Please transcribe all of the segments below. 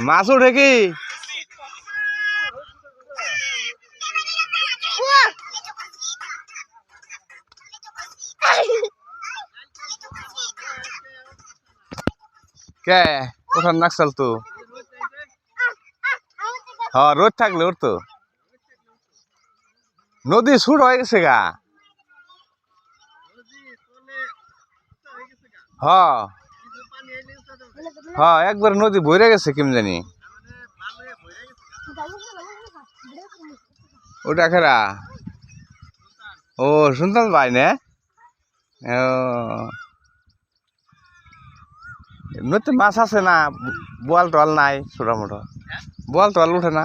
মাছ উঠে কি কে কোথার নাকশাল তো হ্যাঁ রোদ থাকলে ওর তো নদী শুট হয়ে গেছে গা হ্যাঁ হ্যাঁ একবার নদী বইরে গেছে কেম জানি ওটা খেরা ও শুনতাম ভাই না নদীতে মাছ আছে না বোয়াল টোয়াল নাই ছোটা মোটো বোয়াল টোয়াল উঠে না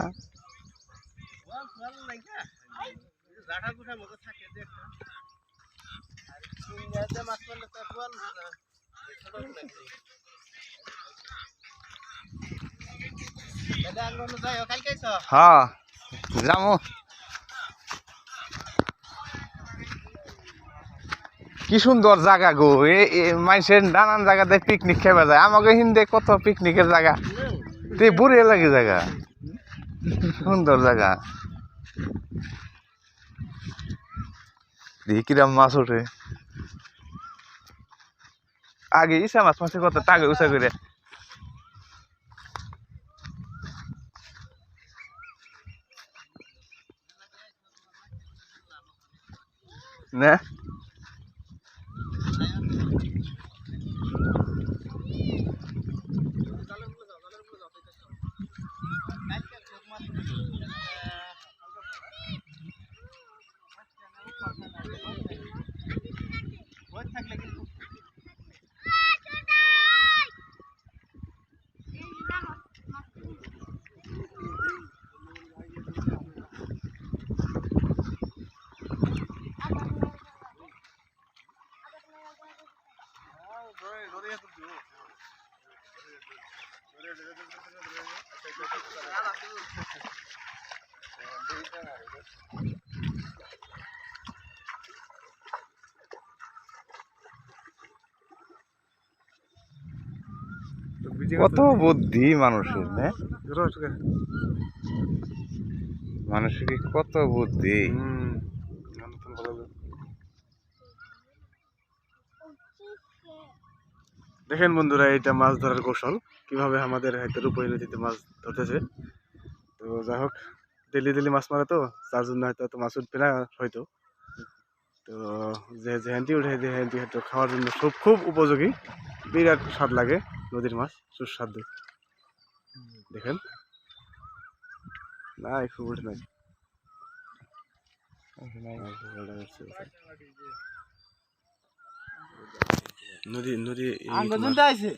হ্যাঁ যাবো কি সুন্দর জায়গা গো মানুষের নানান জায়গাতে পিকনিক খেবা যায় আমাকে হিন্দে কত পিকনিকের জায়গা তুই বুড়ে লাগে জায়গা সুন্দর জায়গা দেখি কিরাম মাছ ওঠে আগে ইসা মাছ মাছের কত টাকা উঁচা করে না কত বুদ্ধি মানুষের না মানুষের কত বুদ্ধি দেখেন বন্ধুরা এটা মাছ ধরার কৌশল কিভাবে আমাদের হাতে রূপহী নদীতে মাছ ধরতেছে তো যাই হোক ডেলি মাছ মারে তো তার জন্য হয়তো এত মাছ উঠবে না হয়তো তো যে হ্যান্ডি উঠে যে হ্যান্ডি হয়তো খাওয়ার জন্য খুব উপযোগী বিরাট স্বাদ লাগে নদীর মাছ সুস্বাদু দেখেন না খুব উঠে নাই নদী